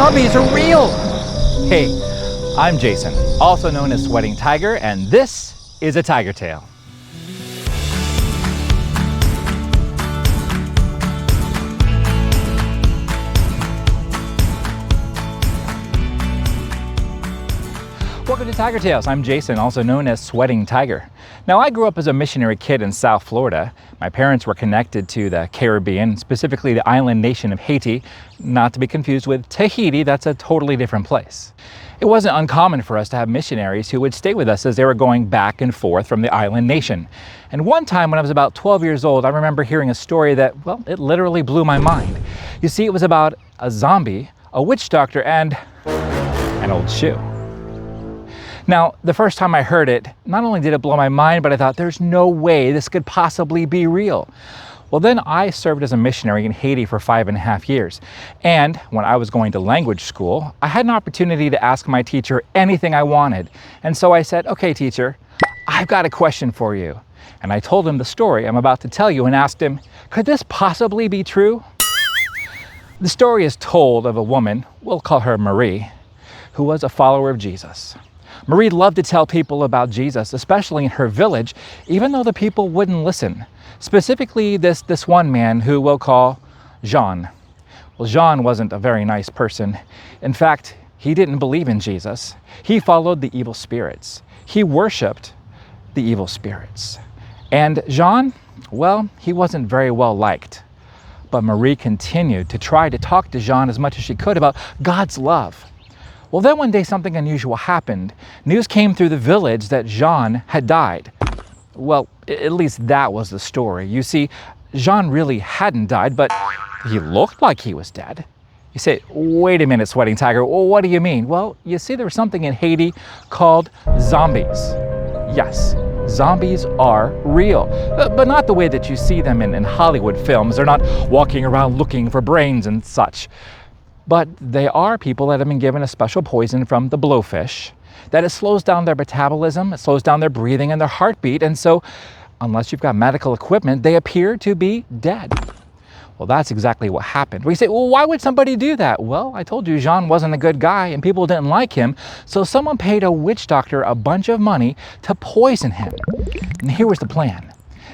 zombies are real! Hey, I'm Jason, also known as Sweating Tiger, and this is a Tiger Tale. Welcome to Tiger Tales. I'm Jason, also known as Sweating Tiger. Now, I grew up as a missionary kid in South Florida. My parents were connected to the Caribbean, specifically the island nation of Haiti, not to be confused with Tahiti. That's a totally different place. It wasn't uncommon for us to have missionaries who would stay with us as they were going back and forth from the island nation. And one time when I was about 12 years old, I remember hearing a story that, well, it literally blew my mind. You see, it was about a zombie, a witch doctor, and an old shoe. Now, the first time I heard it, not only did it blow my mind, but I thought there's no way this could possibly be real. Well, then I served as a missionary in Haiti for 5.5 years. And when I was going to language school, I had an opportunity to ask my teacher anything I wanted. And so I said, okay, teacher, I've got a question for you. And I told him the story I'm about to tell you and asked him, could this possibly be true? The story is told of a woman, we'll call her Marie, who was a follower of Jesus. Marie loved to tell people about Jesus, especially in her village, even though the people wouldn't listen. Specifically, this one man who we'll call Jean. Well, Jean wasn't a very nice person. In fact, he didn't believe in Jesus. He followed the evil spirits. He worshiped the evil spirits. And Jean, well, he wasn't very well liked. But Marie continued to try to talk to Jean as much as she could about God's love. Well, then one day something unusual happened. News came through the village that Jean had died. Well, at least that was the story. You see, Jean really hadn't died, but he looked like he was dead. You say, wait a minute, Sweating Tiger, well, what do you mean? Well, you see, there was something in Haiti called zombies. Yes, zombies are real, but not the way that you see them in Hollywood films. They're not walking around looking for brains and such. But they are people that have been given a special poison from the blowfish, that it slows down their metabolism, it slows down their breathing and their heartbeat, and so, unless you've got medical equipment, they appear to be dead. Well, that's exactly what happened. We say, well, why would somebody do that? Well, I told you Jean wasn't a good guy and people didn't like him, so someone paid a witch doctor a bunch of money to poison him. And here was the plan.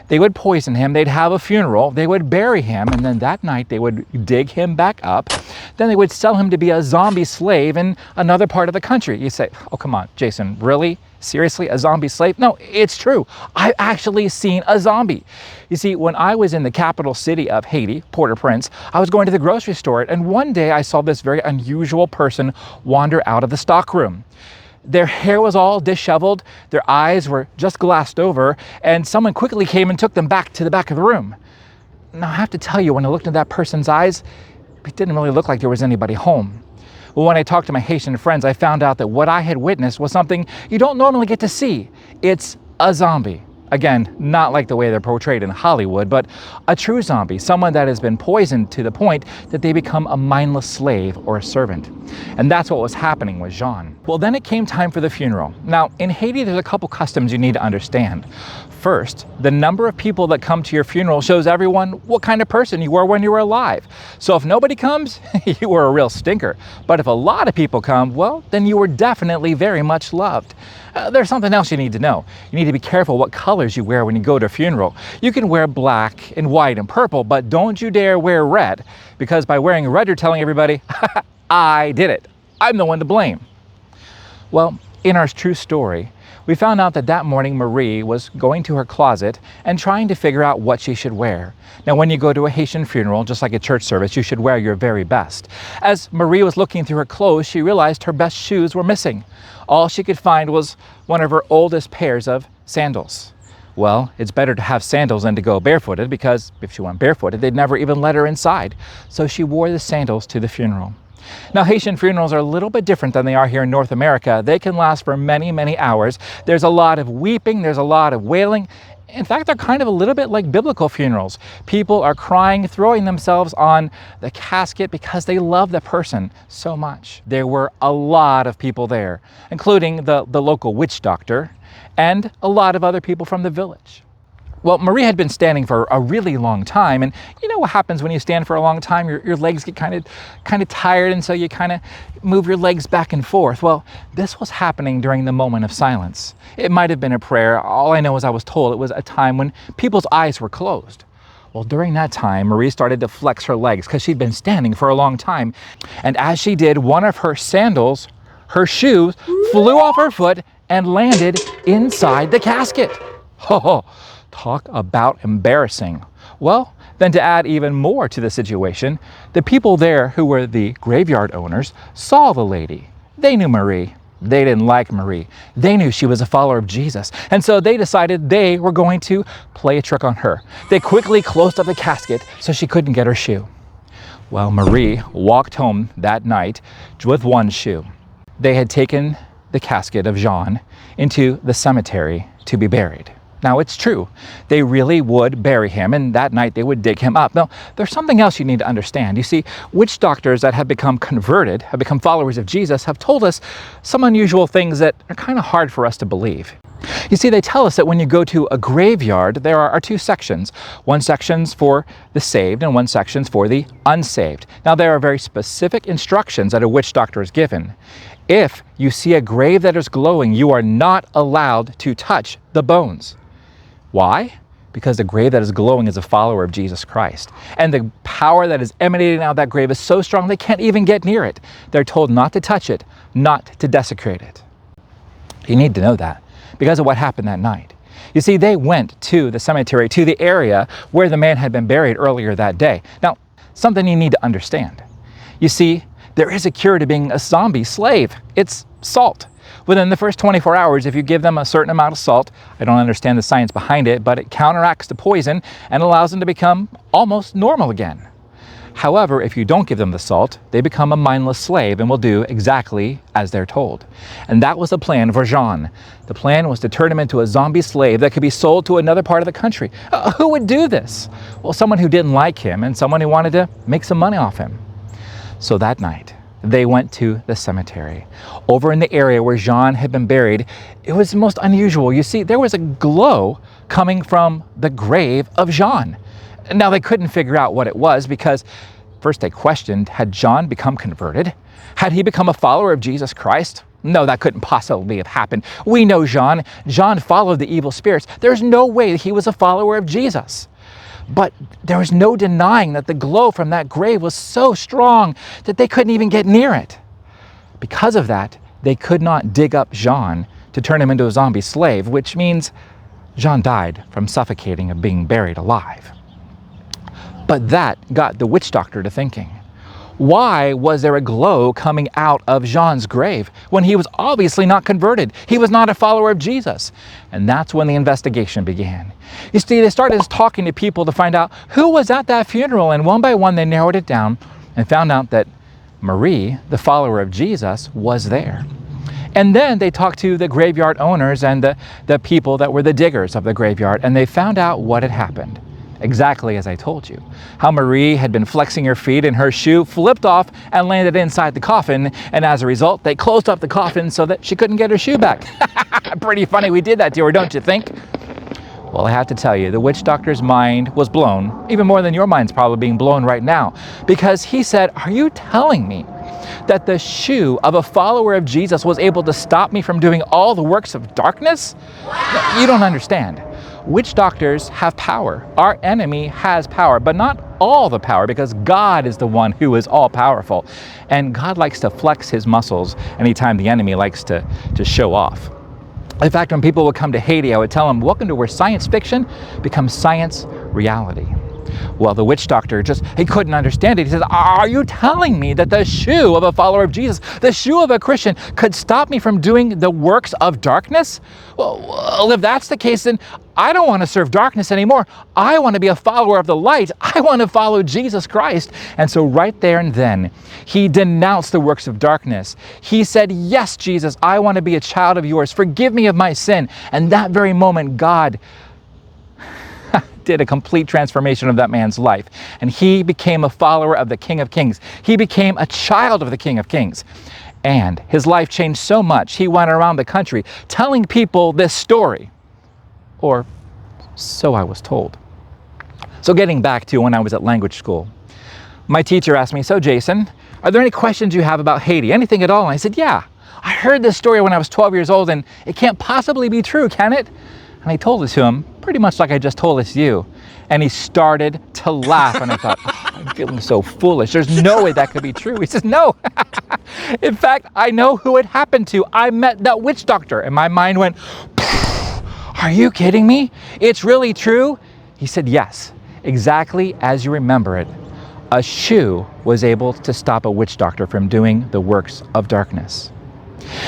They would poison him, they'd have a funeral, they would bury him, and then that night they would dig him back up. Then they would sell him to be a zombie slave in another part of the country. You say, oh, come on, Jason, really? Seriously, a zombie slave? No, it's true. I've actually seen a zombie. You see, when I was in the capital city of Haiti, Port-au-Prince, I was going to the grocery store, and one day I saw this very unusual person wander out of the stockroom. Their hair was all disheveled, their eyes were just glassed over, and someone quickly came and took them back to the back of the room. Now, I have to tell you, when I looked at that person's eyes, it didn't really look like there was anybody home. Well, when I talked to my Haitian friends, I found out that what I had witnessed was something you don't normally get to see. It's a zombie. Again, not like the way they're portrayed in Hollywood, but a true zombie, someone that has been poisoned to the point that they become a mindless slave or a servant. And that's what was happening with Jean. Well, then it came time for the funeral. Now, in Haiti, there's a couple customs you need to understand. First, the number of people that come to your funeral shows everyone what kind of person you were when you were alive. So if nobody comes, you were a real stinker. But if a lot of people come, well, then you were definitely very much loved. There's something else you need to know. You need to be careful what colors you wear when you go to a funeral. You can wear black and white and purple, but don't you dare wear red, because by wearing red, you're telling everybody, I did it. I'm the one to blame. Well, in our true story, we found out that morning Marie was going to her closet and trying to figure out what she should wear. Now, when you go to a Haitian funeral, just like a church service, you should wear your very best. As Marie was looking through her clothes, she realized her best shoes were missing. All she could find was one of her oldest pairs of sandals. Well, it's better to have sandals than to go barefooted, because if she went barefooted, they'd never even let her inside. So she wore the sandals to the funeral. Now, Haitian funerals are a little bit different than they are here in North America. They can last for many, many hours. There's a lot of weeping, there's a lot of wailing. In fact, they're kind of a little bit like biblical funerals. People are crying, throwing themselves on the casket because they love the person so much. There were a lot of people there, including the local witch doctor and a lot of other people from the village. Well, Marie had been standing for a really long time, and you know what happens when you stand for a long time? Your legs get kind of tired, and so you kind of move your legs back and forth. Well, this was happening during the moment of silence. It might have been a prayer. All I know is I was told it was a time when people's eyes were closed. Well, during that time, Marie started to flex her legs because she'd been standing for a long time. And as she did, one of her sandals, her shoes, flew off her foot and landed inside the casket. Oh, talk about embarrassing. Well, then to add even more to the situation, the people there who were the graveyard owners saw the lady. They knew Marie. They didn't like Marie. They knew she was a follower of Jesus. And so they decided they were going to play a trick on her. They quickly closed up the casket so she couldn't get her shoe. Well, Marie walked home that night with one shoe. They had taken the casket of Jean into the cemetery to be buried. Now, it's true. They really would bury him, and that night they would dig him up. Now, there's something else you need to understand. You see, witch doctors that have become converted, have become followers of Jesus, have told us some unusual things that are kind of hard for us to believe. You see, they tell us that when you go to a graveyard, there are two sections. One section's for the saved and one section's for the unsaved. Now, there are very specific instructions that a witch doctor is given. If you see a grave that is glowing, you are not allowed to touch the bones. Why? Because the grave that is glowing is a follower of Jesus Christ. And the power that is emanating out of that grave is so strong they can't even get near it. They're told not to touch it, not to desecrate it. You need to know that because of what happened that night. You see, they went to the cemetery, to the area where the man had been buried earlier that day. Now, something you need to understand. You see, there is a cure to being a zombie slave. It's salt. Within the first 24 hours, if you give them a certain amount of salt, I don't understand the science behind it, but it counteracts the poison and allows them to become almost normal again. However, if you don't give them the salt, they become a mindless slave and will do exactly as they're told. And that was the plan for Jean. The plan was to turn him into a zombie slave that could be sold to another part of the country. Who would do this? Well, someone who didn't like him and someone who wanted to make some money off him. So that night, they went to the cemetery. Over in the area where Jean had been buried, it was most unusual. You see, there was a glow coming from the grave of Jean. Now, they couldn't figure out what it was because first they questioned, had Jean become converted? Had he become a follower of Jesus Christ? No, that couldn't possibly have happened. We know Jean. Jean followed the evil spirits. There's no way he was a follower of Jesus. But there was no denying that the glow from that grave was so strong that they couldn't even get near it. Because of that, they could not dig up Jean to turn him into a zombie slave, which means Jean died from suffocating and being buried alive. But that got the witch doctor to thinking. Why was there a glow coming out of Jean's grave when he was obviously not converted? He was not a follower of Jesus. And that's when the investigation began. You see, they started talking to people to find out who was at that funeral, and one by one they narrowed it down and found out that Marie, the follower of Jesus, was there. And then they talked to the graveyard owners and the people that were the diggers of the graveyard, and they found out what had happened. Exactly as I told you. How Marie had been flexing her feet and her shoe flipped off and landed inside the coffin. And as a result, they closed up the coffin so that she couldn't get her shoe back. Pretty funny we did that to her, don't you think? Well, I have to tell you, the witch doctor's mind was blown, even more than your mind's probably being blown right now. Because he said, are you telling me that the shoe of a follower of Jesus was able to stop me from doing all the works of darkness? Wow. You don't understand. Witch doctors have power. Our enemy has power, but not all the power, because God is the one who is all powerful. And God likes to flex his muscles anytime the enemy likes to show off. In fact, when people would come to Haiti, I would tell them, welcome to where science fiction becomes science reality. Well, the witch doctor he couldn't understand it. He says, are you telling me that the shoe of a follower of Jesus, the shoe of a Christian, could stop me from doing the works of darkness? Well, if that's the case, then I don't want to serve darkness anymore. I want to be a follower of the light. I want to follow Jesus Christ. And so right there and then, he denounced the works of darkness. He said, yes, Jesus, I want to be a child of yours. Forgive me of my sin. And that very moment, God did a complete transformation of that man's life. And he became a follower of the King of Kings. He became a child of the King of Kings. And his life changed so much, he went around the country telling people this story. Or So I was told. So getting back to when I was at language school, my teacher asked me, so Jason, are there any questions you have about Haiti? Anything at all? And I said, yeah. I heard this story when I was 12 years old, and it can't possibly be true, can it? And I told it to him, pretty much like I just told it to you. And he started to laugh, and I thought, oh, I'm feeling so foolish. There's no way that could be true. He says, no. In fact, I know who it happened to. I met that witch doctor. And my mind went, are you kidding me? It's really true? He said, yes, exactly as you remember it. A shoe was able to stop a witch doctor from doing the works of darkness.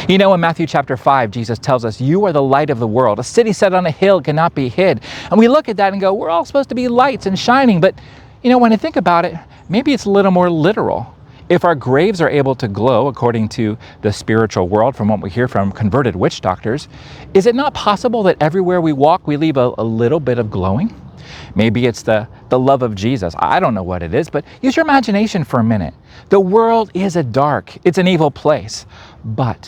You know, in Matthew chapter 5, Jesus tells us, you are the light of the world. A city set on a hill cannot be hid. And we look at that and go, we're all supposed to be lights and shining. But, you know, when I think about it, maybe it's a little more literal. If our graves are able to glow, according to the spiritual world, from what we hear from converted witch doctors, is it not possible that everywhere we walk, we leave a little bit of glowing? Maybe it's the love of Jesus. I don't know what it is, but use your imagination for a minute. The world is a dark, it's an evil place. But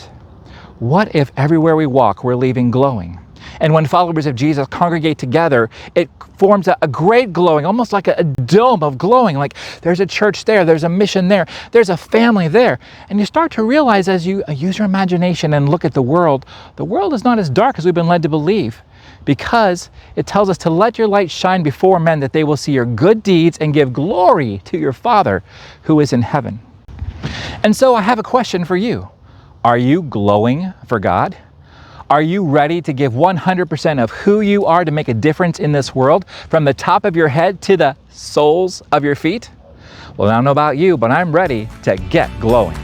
what if everywhere we walk, we're leaving glowing? And when followers of Jesus congregate together, it forms a great glowing, almost like a dome of glowing. Like there's a church there, there's a mission there, there's a family there. And you start to realize as you use your imagination and look at the world is not as dark as we've been led to believe. Because it tells us to let your light shine before men that they will see your good deeds and give glory to your Father who is in heaven. And so I have a question for you. Are you glowing for God? Are you ready to give 100% of who you are to make a difference in this world, from the top of your head to the soles of your feet? Well, I don't know about you, but I'm ready to get glowing.